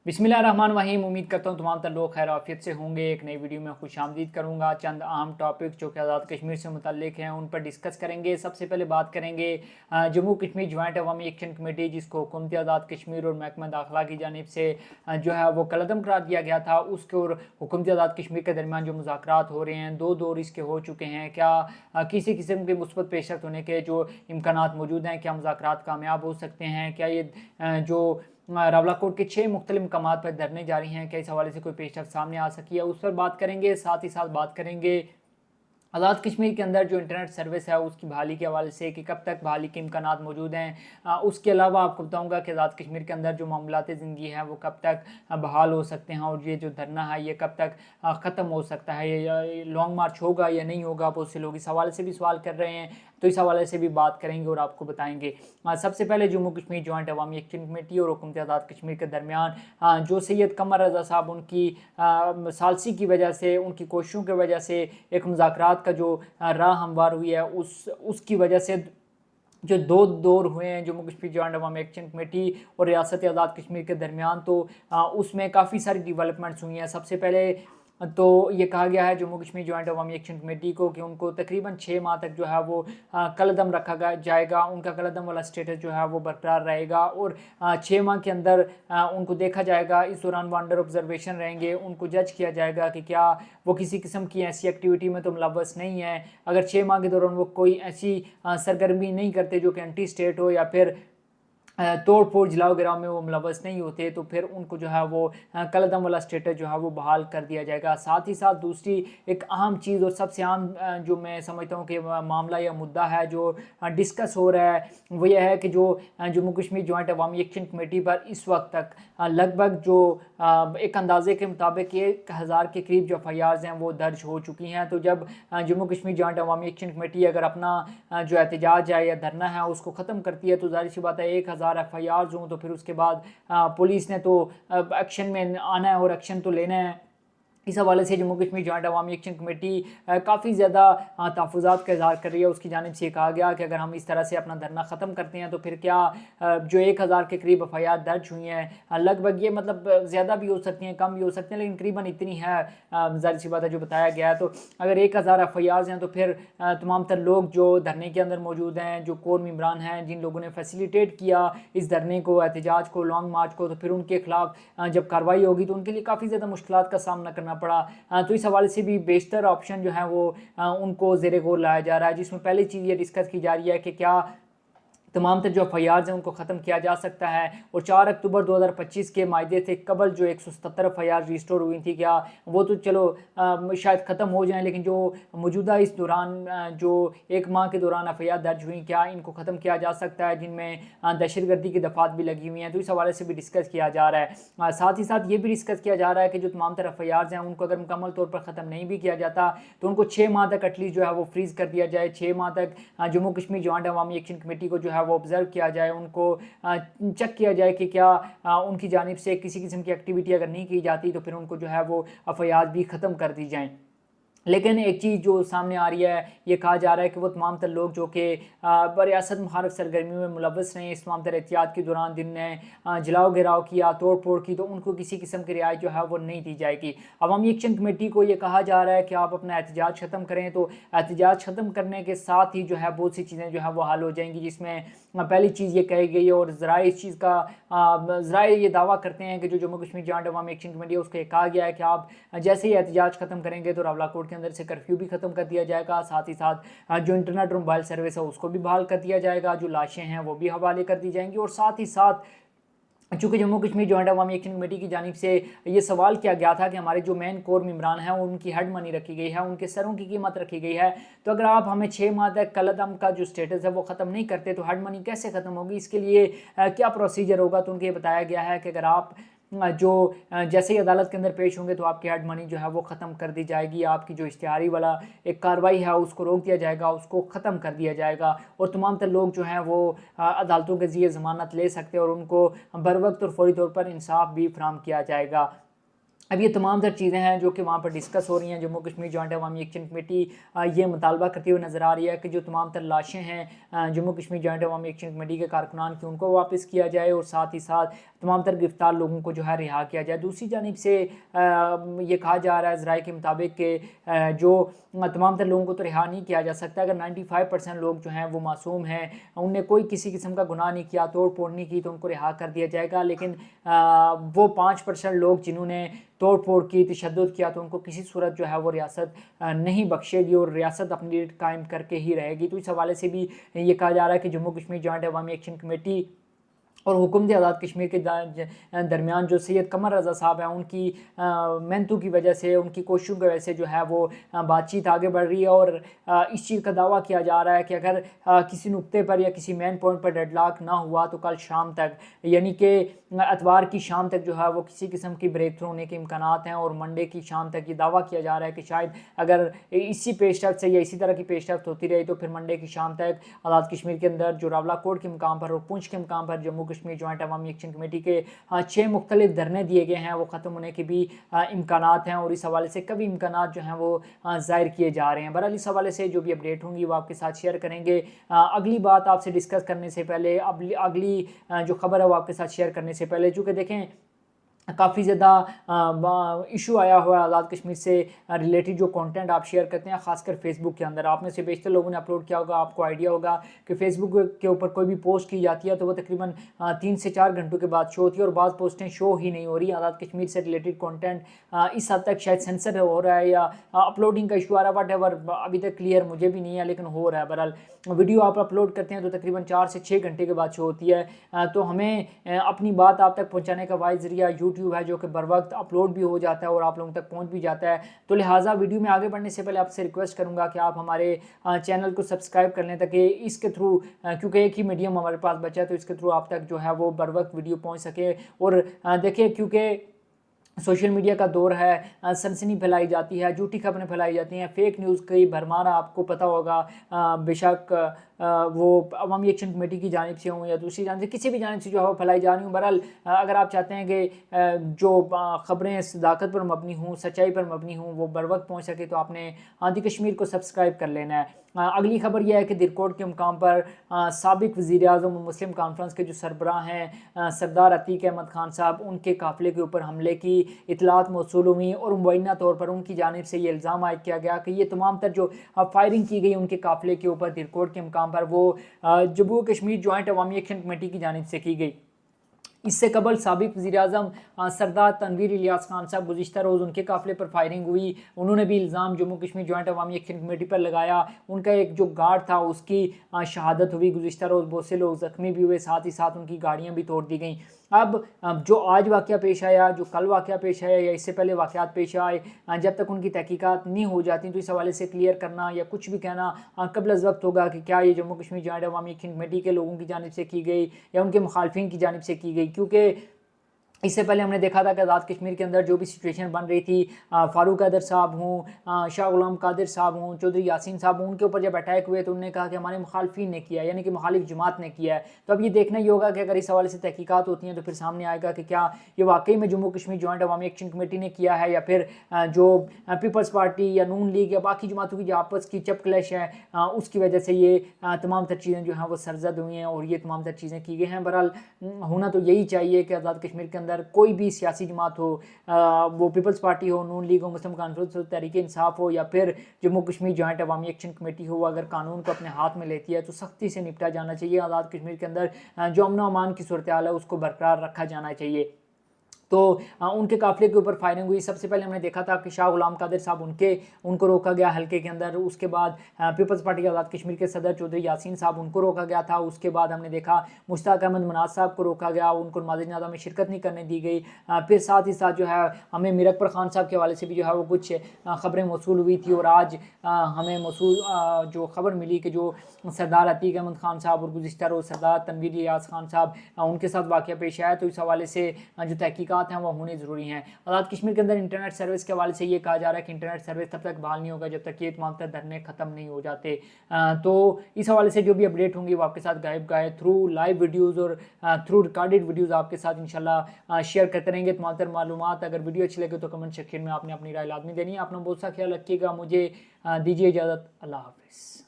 बिस्मिल्लाहिर्रहमानिर्रहीम। उम्मीद करता हूँ तमाम तर लोग खैर आफियत से होंगे। एक नई वीडियो में खुश आमदीद करूँगा। चंद अहम टॉपिक जो कि आज़ाद कश्मीर से मुतल्लिक हैं उन पर डिस्कस करेंगे। सबसे पहले बात करेंगे जम्मू कश्मीर जॉइंट अवामी एक्शन कमेटी, जिसको हुकूमत आज़ाद कश्मीर और महकमा दाखिला की जानिब से जो है वो कलअदम करार दिया गया था। उसके और हुकूमत आज़ाद कश्मीर के दरमियान जो मुज़ाकरात हो रहे हैं, दो दौर इसके हो चुके हैं। क्या किसी किस्म के मुस्बत पेशरफ्त होने के जो इम्कानात मौजूद हैं? क्या मुज़ाकरात कामयाब हो सकते हैं? क्या ये जो रावलाकोट के 6 मुख्तलिफ मकामात पर धरने जारी हैं, क्या इस हवाले से कोई पेशरफ्त सामने आ सकी है? उस पर बात करेंगे। साथ ही साथ बात करेंगे आज़ाद कश्मीर के अंदर जो इंटरनेट सर्विस है उसकी बहाली के हवाले से, कि कब तक बहाली के इम्कानात मौजूद हैं। उसके अलावा आपको बताऊंगा कि आज़ाद कश्मीर के अंदर जो मामलात ज़िंदगी हैं वो कब तक बहाल हो सकते हैं, और ये जो धरना है ये कब तक ख़त्म हो सकता है, ये लॉन्ग मार्च होगा या नहीं होगा। बहुत से लोग इस हवाले से भी सवाल कर रहे हैं, तो इस हवाले से भी बात करेंगे और आपको बताएंगे। सबसे पहले जम्मू कश्मीर जॉइंट अवामी एक्शन कमेटी और हुकूमत आज़ाद कश्मीर के दरमियान जो सैयद कमर रज़ा साहब उनकी सालसी की वजह से, उनकी कोशिशों की वजह से एक मुज़ाकरात का जो राह हमवार हुई है, उसकी वजह से जो दो दौर हुए हैं जम्मू कश्मीर जॉइंट अवामी एक्शन कमेटी और रियासत आज़ाद कश्मीर के दरमियान, तो उसमें काफ़ी सारी डेवलपमेंट्स हुई हैं। सबसे पहले तो ये कहा गया है जम्मू कश्मीर जॉइंट अवामी एक्शन कमेटी को कि उनको तकरीबन 6 माह तक जो है वो कलअदम रखा जाएगा। उनका कलअदम वाला स्टेटस जो है वो बरकरार रहेगा, और 6 माह के अंदर उनको देखा जाएगा। इस दौरान वो अंडर ऑब्जर्वेशन रहेंगे, उनको जज किया जाएगा कि क्या वो किसी किस्म की ऐसी एक्टिविटी में तो मुलव्वस नहीं है। अगर 6 माह के दौरान वो कोई ऐसी सरगर्मी नहीं करते जो कि एंटी स्टेट हो या फिर तोड़ फोड़ जलाओ गिराव में वो मुलव्वस नहीं होते, तो फिर उनको जो है वो कलअदम वाला स्टेटस जो है वो बहाल कर दिया जाएगा। साथ ही साथ दूसरी एक अहम चीज़ और सबसे अहम जो मैं समझता हूँ कि मामला या मुद्दा है जो डिस्कस हो रहा है, वो यह है कि जो जम्मू कश्मीर जॉइंट अवामी एक्शन कमेटी पर इस वक्त तक लगभग जो एक अंदाजे के मुताबिक 1000 के करीब जो FIRs हैं वो दर्ज हो चुकी हैं। तो जब जम्मू कश्मीर जॉइंट अवामी एक्शन कमेटी अगर अपना जो एहतजाज है या धरना है उसको ख़त्म करती है, तो जाहिर सी बात है 1000 FIRs हों, तो फिर उसके बाद पुलिस ने तो एक्शन में आना है और एक्शन तो लेना है। इस हवाले से जम्मू कश्मीर जॉइंट अवामी एक्शन कमेटी काफ़ी ज़्यादा तहफ़्फ़ुज़ात का इज़हार कर रही है। उसकी जानिब से कहा गया कि अगर हम इस तरह से अपना धरना ख़त्म करते हैं तो फिर क्या जो 1000 के करीब FIR दर्ज हुई हैं, लगभग ये मतलब ज़्यादा भी हो सकती हैं, कम भी हो सकती हैं, लेकिन करीबन इतनी है, ज़ाहिर सी बात है जो बताया गया है। तो अगर 1000 FIRs हैं तो फिर तमाम तर लोग जो धरने के अंदर मौजूद हैं, जो कोर मेंबरान हैं, जिन लोगों ने फैसिलिटेट किया इस धरने को, एहतजाज को, लॉन्ग मार्च को, तो फिर उनके खिलाफ जब कार्रवाई होगी तो उनके लिए काफ़ी ज़्यादा मुश्किलात का सामना करना पड़ा। तो इस हवाले से भी बेशतर ऑप्शन जो है वो उनको ज़ेरे गौर लाया जा रहा है, जिसमें पहली चीज़ ये डिस्कस की जा रही है कि क्या तमाम तर जो FIRs हैं उनको ख़त्म किया जा सकता है। और 4 अक्टूबर 2025 के मायदे से कबल जो 177 FIRs रिस्टोर हुई थी, क्या वो तो चलो शायद ख़त्म हो जाएं, लेकिन जो मौजूदा इस दौरान जो 1 माह के दौरान FIR दर्ज हुई, क्या इनको ख़त्म किया जा सकता है, जिनमें दहशतगर्दी की दफ़ात भी लगी हुई हैं? तो इस हवाले से भी डिस्कस किया जा रहा है। साथ ही साथ ये भी डिस्कस किया जा रहा है कि जो तमाम तर FIRs हैं उनको अगर मुकम्मल तौर पर ख़त्म नहीं भी किया जाता तो उनको 6 माह तक एटलीस्ट जो है वो फ्रीज़ कर दिया जाए। 6 माह तक जम्मू कश्मीर जॉइंट अवामी एक्शन कमेटी को जो है वो ऑब्ज़र्व किया जाए, उनको चेक किया जाए कि क्या उनकी जानिब से किसी किस्म की एक्टिविटी अगर नहीं की जाती तो फिर उनको जो है वो FIR भी ख़त्म कर दी जाएँ। लेकिन एक चीज़ जो सामने आ रही है, ये कहा जा रहा है कि वो तमाम तर लोग जो कि बरियासत मुखारफ सरगर्मी में मुलव्वस रहे इस तमाम तर एहतियात के दौरान, जिनने जलाओ गिराव किया, तोड़ फोड़ की, तो उनको किसी किस्म की रियायत जो है वो नहीं दी जाएगी। अवामी एक्शन कमेटी को ये कहा जा रहा है कि आप अपना एहतजाज ख़त्म करें, तो एहतजाज ख़त्म करने के साथ ही जो है बहुत सी चीज़ें जो है वो हल हो जाएंगी, जिसमें पहली चीज़ ये कही गई है, और ज़राए इस चीज़ का ज़राए ये दावा करते हैं कि जो जम्मू कश्मीर जॉइंट अवामी एक्शन कमेटी है उसको ये कहा गया है कि आप जैसे ही एहतजाज ख़त्म करेंगे तो रावलाकोट के अंदर से कर्फ्यू भी ख़त्म कर दिया जाएगा। साथ ही साथ जो इंटरनेट और मोबाइल सर्विस है उसको भी बहाल कर दिया जाएगा, जो लाशें हैं वो भी हवाले कर दी जाएंगी। और साथ ही साथ चूँकि जम्मू कश्मीर जॉइंट अवामी एक्शन कमेटी की जानिब से ये सवाल किया गया था कि हमारे जो मेन कोर मेंबरान हैं उनकी हेड मनी रखी गई है, उनके सरों की कीमत रखी गई है, तो अगर आप हमें 6 माह तक कलअदम का जो स्टेटस है वो ख़त्म नहीं करते तो हेड मनी कैसे ख़त्म होगी, इसके लिए क्या प्रोसीजर होगा? तो उनको ये बताया गया है कि अगर आप जो जैसे ही अदालत के अंदर पेश होंगे तो आपकी हेड मनी जो है वो ख़त्म कर दी जाएगी, आपकी जो इश्तिहारी वाला एक कार्रवाई है उसको रोक दिया जाएगा, उसको ख़त्म कर दिया जाएगा, और तमाम तर लोग जो हैं वो अदालतों के ज़रिए ज़मानत ले सकते हैं और उनको बर वक्त और फौरी तौर पर इंसाफ भी फराहम किया जाएगा। अब ये तमाम तर चीज़ें हैं जो कि वहाँ पर डिस्कस हो रही हैं। जम्मू कश्मीर जॉइंट अवामी एक्शन कमेटी ये मुतालबा करती हुई नज़र आ रही है कि जो तमाम तर लाशें हैं जम्मू कश्मीर जॉइंट अवामी एक्शन कमेटी के कारकुनान की, उनको वापस किया जाए और साथ ही साथ तमाम तर गिरफ्तार लोगों को जो है रिहा किया जाए। दूसरी जानिब से ये कहा जा रहा है ज़राए के मुताबिक कि जो तमाम तर लोगों को तो रिहा नहीं किया जा सकता। अगर 95% लोग जो हैं वो मासूम हैं, उनने कोई किसी किस्म का गुनाह नहीं किया, तोड़ फोड़ नहीं की, तो उनको रिहा कर दिया जाएगा। लेकिन वो 5% लोग जिन्होंने तोड़ फोड़ की, तशद्दुद किया, तो उनको किसी सूरत जो है वो रियासत नहीं बख्शेगी और रियासत अपनी लीड कायम करके ही रहेगी। तो इस हवाले से भी ये कहा जा रहा है कि जम्मू कश्मीर जॉइंट अवामी एक्शन कमेटी और हुकूमत आज़ाद कश्मीर के दरमियान जो सैयद कमर रज़ा साहब हैं, उनकी मेहनतों की वजह से, उनकी कोशिशों की वजह से जो है वो बातचीत आगे बढ़ रही है। और इस चीज़ का दावा किया जा रहा है कि अगर किसी नुक्ते पर या किसी मेन पॉइंट पर डेडलॉक ना हुआ तो कल शाम तक, यानी कि एतवार की शाम तक जो है वो किसी किस्म की ब्रेक थ्रू होने के इम्कानात हैं। और मंडे की शाम तक ये दावा किया जा रहा है कि शायद अगर इसी पेशरफ्त से या इसी तरह की पेशरफ्त होती रही तो फिर मंडे की शाम तक आज़ाद कश्मीर के अंदर जो रावला कोट के मुकाम पर और पुंछ के मुकाम पर जम्मू कश्मीर जॉइंट अवामी एक्शन कमेटी के 6 मुख्तलिफ धरने दिए गए हैं, वो ख़त्म होने के भी इम्कानात हैं। और इस हवाले से कभी इम्कानात जो हैं वो ज़ाहिर किए जा रहे हैं। बहरहाल इस हवाले से जो भी अपडेट होंगी वो आपके साथ शेयर करेंगे। अगली बात आपसे डिस्कस करने से पहले, अगली जो खबर है वो आपके साथ शेयर करने से पहले, चूँकि देखें काफ़ी ज़्यादा इशू आया हुआ है आज़ाद कश्मीर से रिलेटेड जो कंटेंट आप शेयर करते हैं, खासकर फेसबुक के अंदर। आप में से बेशतर लोगों ने अपलोड किया होगा, आपको आइडिया होगा कि फेसबुक के ऊपर कोई भी पोस्ट की जाती है तो वो तकरीबन 3 से 4 घंटों के बाद शो होती है और बाज़ पोस्टें शो ही नहीं हो रही। आज़ाद कश्मीर से रिलेटेड कंटेंट इस हद तक शायद सेंसर हो रहा है या अपलोडिंग का इशू आ रहा है, वट अभी तक क्लियर मुझे भी नहीं है, लेकिन हो रहा है। बहरहाल वीडियो आप अपलोड करते हैं तो तकरीबन 4 से 6 घंटे के बाद शो होती है। तो हमें अपनी बात आप तक पहुँचाने का वाहिद ज़रिया यूट्यूब है, जो कि बर वक्त अपलोड भी हो जाता है और आप लोगों तक पहुंच भी जाता है। तो लिहाजा वीडियो में आगे बढ़ने से पहले आपसे रिक्वेस्ट करूंगा कि आप हमारे चैनल को सब्सक्राइब कर लें, ताकि इसके थ्रू, क्योंकि एक ही मीडियम हमारे पास बचा है, तो इसके थ्रू आप तक जो है वो बर वक्त वीडियो पहुंच सके। और देखिए, क्योंकि सोशल मीडिया का दौर है, सनसनी फैलाई जाती है, झूठी खबरें फैलाई जाती हैं, फेक न्यूज़ की भरमार आपको पता होगा। बेशक वो अवामी एक्शन कमेटी की जानिब से हों या दूसरी जानिब से, किसी भी जानिब से जो है वो फैलाई जा रही हूँ। बहरहाल अगर आप चाहते हैं कि जो ख़बरें सदाकत पर मबनी हों, सच्चाई पर मबनी हों, वो बर वक्त पहुँच सके, तो आपने आंधी कश्मीर को सब्सक्राइब कर लेना है। अगली खबर यह है कि दिरकोट के मुकाम पर साबिक वज़ीर-ए-आज़म मुस्लिम कॉन्फ्रेंस के जो सरबराह हैं सरदार अतीक अहमद खान साहब, उनके काफ़िले के ऊपर हमले की इतलात मौसूल हुई और मुबैना तौर पर उनकी जानिब से ये इल्ज़ाम आयद किया गया कि ये तमाम तर जो फायरिंग की गई उनके काफ़िले के ऊपर दिरकोट के मुकाम पर, वो जम्मू कश्मीर जॉइंट अवामी एक्शन कमेटी की जानिब से की गई। इससे कबल साबिक वज़ीर-ए-आज़म सरदार तनवीर इलियास खान साहब, गुज़िश्ता रोज़ उनके काफ़िले पर फायरिंग हुई, उन्होंने भी इल्ज़ाम जम्मू कश्मीर जॉइंट अवामी एक्शन कमेटी पर लगाया। उनका एक जो गार्ड था उसकी शहादत हुई, गुज़िश्ता रोज़ बहुत से लोग ज़ख्मी भी हुए, साथ ही साथ उनकी गाड़ियाँ भी तोड़ दी गई। अब जो आज वाक़या पेश आया, जो कल वाक़या पेश आया या इससे पहले वाक़यात पेश आए, जब तक उनकी तहकीकात नहीं हो जाती तो इस हवाले से क्लियर करना या कुछ भी कहना कबल अज़ वक्त होगा कि क्या ये जम्मू कश्मीर जॉइंट अवामी एक्शन कमेटी के लोगों की जानिब से की गई या उनके मुखालफिन की जानिब से की गई। क्योंकि इससे पहले हमने देखा था कि आज़ाद कश्मीर के अंदर जो भी सिचुएशन बन रही थी, फ़ारूक हैदर साहब हों, शाह गुलाम कादिर साहब हों, चौधरी यासीन साहब हों, उनके ऊपर जब अटैक हुए तो उन्होंने कहा कि हमारे मुखालफिन ने किया, यानी कि मुखालिफ जमात ने किया है। तो अब ये देखना ही होगा कि अगर इस हवाले से तहकीकात होती हैं तो फिर सामने आएगा कि क्या ये वाकई में जम्मू कश्मीर जॉइंट अवामी एक्शन कमेटी ने किया है, या फिर जो पीपल्स पार्टी या नून लीग या बाकी जमातों की जो आपस की चप क्लैश है उसकी वजह से ये तमाम तर चीज़ें जो हैं वो सरजद हुई हैं और ये तमाम तर चीज़ें की गई हैं। बहरहाल होना तो यही चाहिए कि आज़ाद कश्मीर के अंदर कोई भी सियासी जमात हो, वो पीपल्स पार्टी हो, नून लीग हो, मुस्लिम कॉन्फ्रेंस हो, तहरीक इंसाफ हो या फिर जम्मू कश्मीर जॉइंट अवामी एक्शन कमेटी हो, अगर कानून को अपने हाथ में लेती है तो सख्ती से निपटा जाना चाहिए। आज़ाद कश्मीर के अंदर जो अमन अमान की सूरत हाल है उसको बरकरार रखा जाना चाहिए। तो उनके काफ़िले के ऊपर फायरिंग हुई। सबसे पहले हमने देखा था कि शाह गुलाम कादिर साहब उनको रोका गया हल्के के अंदर। उसके बाद पीपल्स पार्टी आज़ाद कश्मीर के सदर चौधरी यासीन साहब, उनको रोका गया था। उसके बाद हमने देखा मुश्ताक अहमद मनाज साहब को रोका गया, उनको नमाज़ जनाज़ा में शिरकत नहीं करने दी गई। फिर साथ ही साथ जो है हमें मीर अकबर खान साहब के हवाले से भी जो है वो कुछ ख़बरें मौसूल हुई थी और आज हमें मौसूल जो ख़बर मिली कि जो सरदार अतीक अहमद खान साहब और गुज़िश्ता रोज़ सरदार तनवीर इलियास खान साहब उनके साथ वाक़या पेश आया। तो इस हवाले से जो तहकीकात मालूमात हैं वो होनी ज़रूरी हैं। आज़ाद कश्मीर के अंदर इंटरनेट सर्विस के हवाले से ये कहा जा रहा है कि इंटरनेट सर्विस तब तक बहाल नहीं होगा जब तक ये तमाम तर धरने ख़त्म नहीं हो जाते। तो इस हवाले से जो भी अपडेट होंगी वो आपके साथ गायब थ्रू लाइव वीडियोज़ और थ्रू रिकॉर्डेड वीडियोज़ आपके साथ इंशाल्लाह शेयर करते रहेंगे तमाम तर मालूमात। अगर वीडियो अच्छी लगे तो कमेंट सेक्शन में आपने अपनी राय लाजमी देनी है। अपना बहुत सा ख्याल रखिएगा। मुझे दीजिए इजाज़त। अल्लाह हाफिज़।